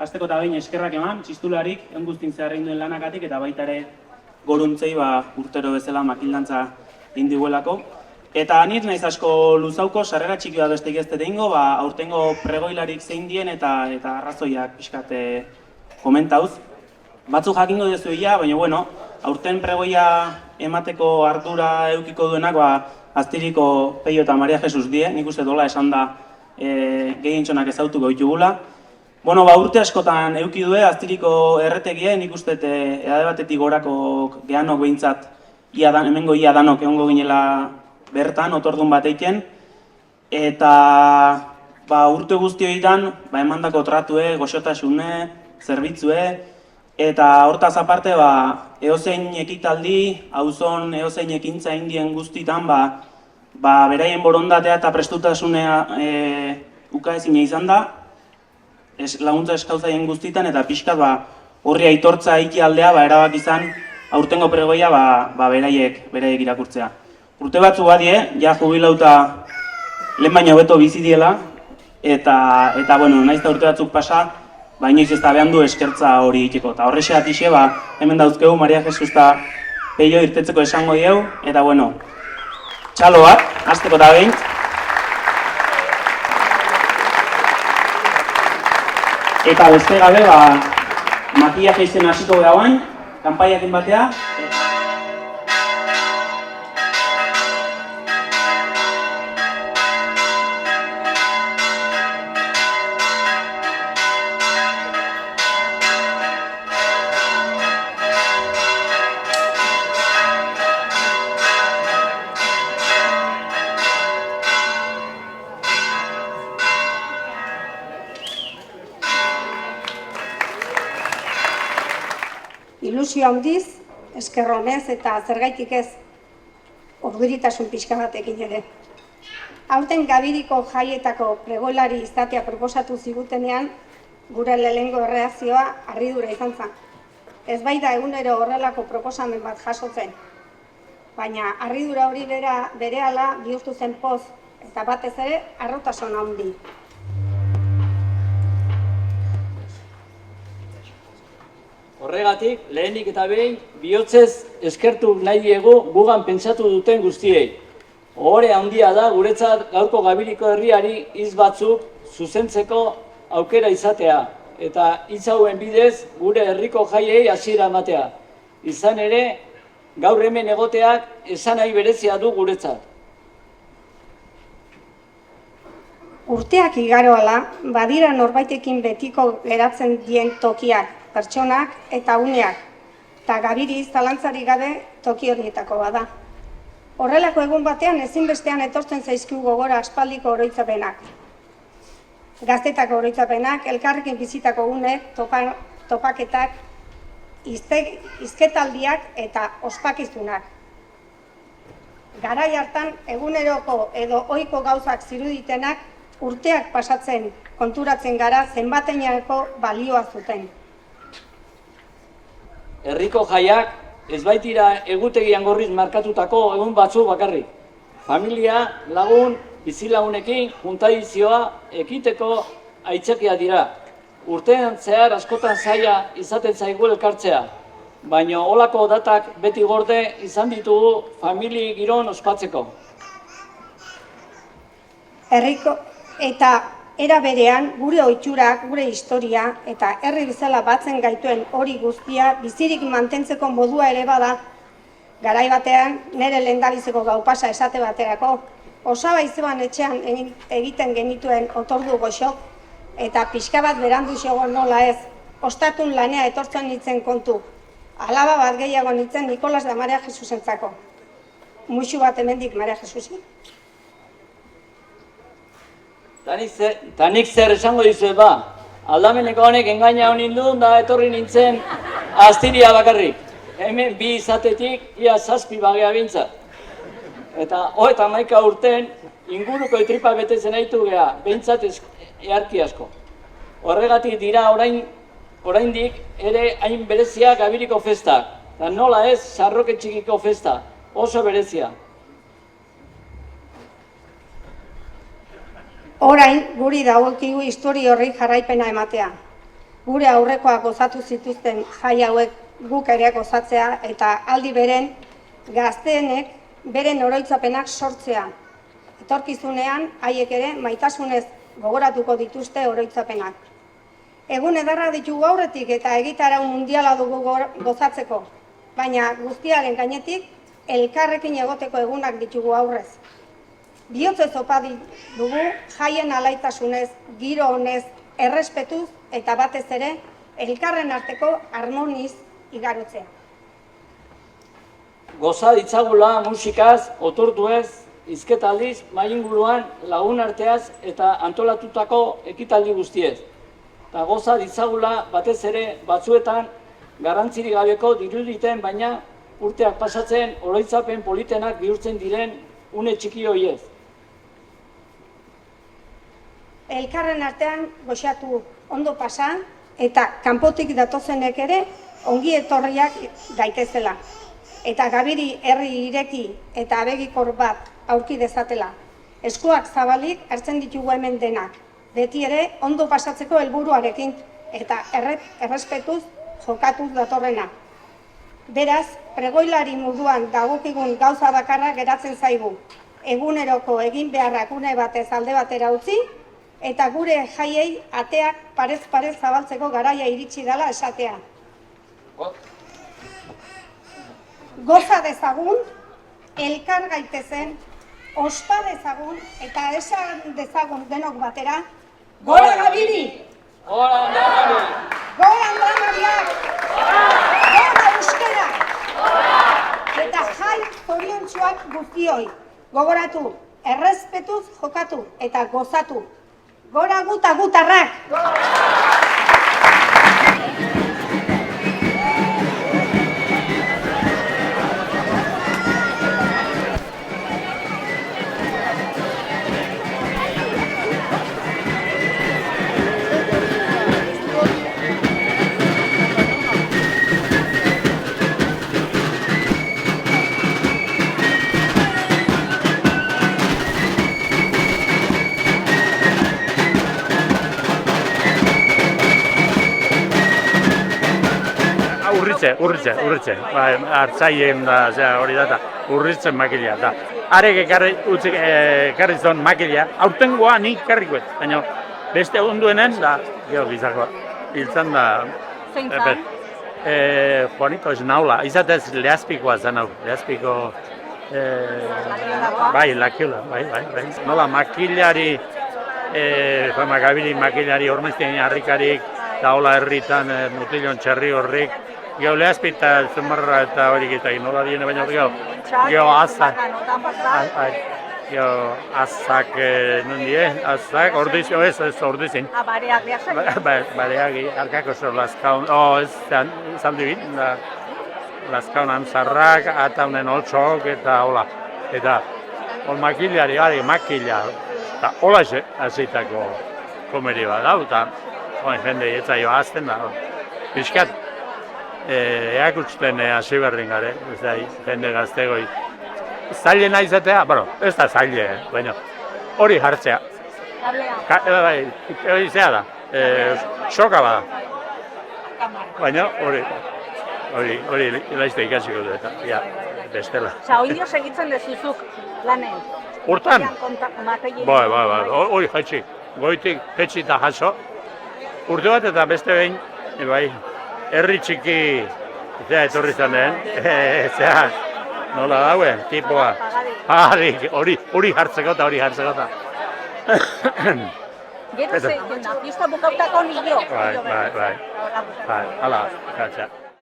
Hasteko eta behin eskerrak eman, txistularik, enguztin zehar egin duen lanagatik, eta baita ere goruntzei urtero bezala makildantza indiguelako. Eta nire naiz asko luzauko, sarrera txiki bat besteik ez dut egingo, aurtengo pregoilarik zein dien eta arrazoiak pixkat komentauz. Batzuk jakingo dezuia, baina bueno, aurten pregoia emateko ardura eukiko duenak, Aztiriko Peio eta Maria Jesus die, nik uste dola esan da gehientxonak ezautuko ditugula. Bueno, urte askotan euki due, Aztiriko erretegie, nik uste edade batetik gorako gehanok behintzat hemengo ia danok egongo ginela bertan, otordun bat eiken. Eta urte guzti horietan emandako tratue, goxotasune, zerbitzue, eta hortaz aparte eozein ekitaldi, auzon eozein ekintza indien guztitan beraien borondatea eta prestutasunea ukaezina izan da, laguntza eskautzaien guztitan, eta pixkat horri aitortza ikialdea erabak izan aurtengo pregoia beraiek irakurtzea. Urte batzu badie, ja jubilauta lehen baino hobeto bizi diela, eta bueno, naiz eta urte batzuk pasa, inoiz ez da behan du eskertza hori egiteko. Eta horrexe atixe, hemen dauzkegu Maria Jesus eta Peio irtetzeko esango diegu, eta bueno, txalo bat, hasteko eta behin. Eta beste gabe, makillaje izen hasiko behauen, kanpaiakin batea. Ilusio handiz, eskerronez eta zergaitik ez orduritasun pixka batekin ere. aurten Gabiriko jaietako pregoilari izatea proposatu zigutenean, gure lehenengo erreakzioa harridura izan zen. Ez bai da egunero horrelako proposamen bat jasotzen, baina harridura hori berehala bihurtu zen poz, eta batez ere harrotasun handi. Horregatik, lehenik eta behin, bihotzez eskertu nahi diegu gugan pentsatu duten guztiei. Ohore handia da guretzat gaurko Gabiriko herriari hitz batzuk zuzentzeko aukera izatea, eta hitz hauen bidez gure herriko jaiei hasiera ematea. Izan ere, gaur hemen egoteak esanahi berezia du guretzat. Urteak igaroala, badira norbaitekin betiko geratzen dien tokiak, pertsonak eta uneak, eta Gabiri zalantzarik gabe toki horietako bada. Horrelako egun batean ezinbestean etortzen zaizkigu gogora aspaldiko oroitzapenak. Gaztetako oroitzapenak, elkarrekin bizitako unek, topaketak, hizketaldiak eta ospakizunak. Garai hartan eguneroko edo ohiko gauzak ziruditenak urteak pasatzen konturatzen gara zenbatenako balioa zuten. Herriko jaiak ez baitira egutegian gorriz markatutako egun batzu bakarrik. Familia, lagun, bizilagunekin juntadizioa ekiteko aitzakia dira. Urtean zehar askotan zaila izaten zaigu elkartzea, baina holako datak beti gorde izan ditugu famili giron ospatzeko. Herriko eta era berean gure ohiturak, gure historia eta herri bezala batzen gaituen hori guztia bizirik mantentzeko modua ere bada. Garai batean nire lehendabiziko gau pasa esate baterako, Osaba izeban etxean egiten genituen otordu goxok, eta pixka bat berandu xogo nola ez, ostatun lanea etortzen nintzen kontu. Alaba bat gehiago nintzen Nikolas da Maria Jesusentzako. Muxu bat hemendik Maria Jesusi. Tanik zer esango dizuet ba, aldameneko honek engaina honin du da etorri nintzen astiria bakarrik. Hemen bi izatetik ia 7 bagea bintzat. Eta 31 urten inguruko etripa betetzen aitu geha, behintzat earki asko. Horregatik dira oraindik ere hain berezia Gabiriko festak, eta nola ez Sarroke Txikiko festa, oso berezia. Orain, guri dagokigu histori horri jarraipena ematea. Gure aurrekoak gozatu zituzten jai hauek guk ere gozatzea eta aldi beren gazteenek beren oroitzapenak sortzea. Etorkizunean, haiek ere maitasunez gogoratuko dituzte oroitzapenak. Egun edarra ditugu aurretik eta egitarau mundiala dugu gozatzeko, baina guztiaren gainetik elkarrekin egoteko egunak ditugu aurrez. Bihotzez opa dugu jaien alaitasunez, giro honez, errespetuz eta batez ere elkarren arteko harmoniz igarotzea. Goza ditzagula musikaz, otorduez, hizketaldiz, mahai inguruan lagun arteaz eta antolatutako ekitaldi guztiez. Eta goza ditzagula batez ere batzuetan garrantzirik gabeko diruditen, baina urteak pasatzen oroitzapen politenak bihurtzen diren une txiki horiez. Elkarren artean goxatu ondo pasa eta kanpotik datozenek ere ongi etorriak daitezela. Eta Gabiri herri ireki eta abegikor bat aurki dezatela. Eskuak zabalik hartzen ditugu hemen denak. Beti ere ondo pasatzeko helburuarekin eta errespetuz jokatuz datorrena. Beraz, pregoilari moduan dagokigun gauza bakarra geratzen zaigu. Eguneroko egin beharrak une batez alde batera utzi, eta gure jaiei ateak parez-parez zabaltzeko garaia iritsi dela esatea. Goza dezagun, elkar gaitezen, ospa dezagun eta esan dezagun denok batera, Gora Gabiri! Gora Andramari! Gora Andramariak! Gora Euskara! Eta jai zoriontsuak guztioi. Gogoratu, errespetuz jokatu eta gozatu. Gora gutarrak! urritze. Hartzaien da, hori da, urritzen makila da. Arek ekarri zon makila, aurtengoa nik karrikoet, baina beste onduenen da, gero bizako, hiltzen da... Zeintzan? Juanito Esnaula, izatez Lehazpikoa zen hau, Lehazpiko... Bai, Lakiola, bai. Nola, makilari, Magabili makilari, Ormaiztien harrikarik, eta hola herritan, Mutilon txerri horrik, geho Lehazpita, Zumarra eta horik eta nola diene baina geho azak, geho azak, azak, ordizin. Bareak behar Bareak, arkako zor Lazkaun, ez zaldi bit, Lazkaun Amzarrak, ataunen otxok eta hola. Eta hol makilari, makila, eta hola azitako komeri bat dau, eta jende etzaio azten da. Piskat, eakutzen hasi berrin gare, jende gaztegoi. Zailena izatea, ez da zaile, baina hori hartzea. Hori zea da, soka bada. Baina hori laizte ikasiko du eta, bestela. Oindio segitzen dezuzuk lanen? Urtan? Bai, hori jetxi. Goitik jetxi eta jaso. Urte bat eta beste behin, herri txiki etorri zanen, nola dauen, tipoa. Hori hartzeko eta Gero zein, pista bukautako nio. Bai, hala, gatsa.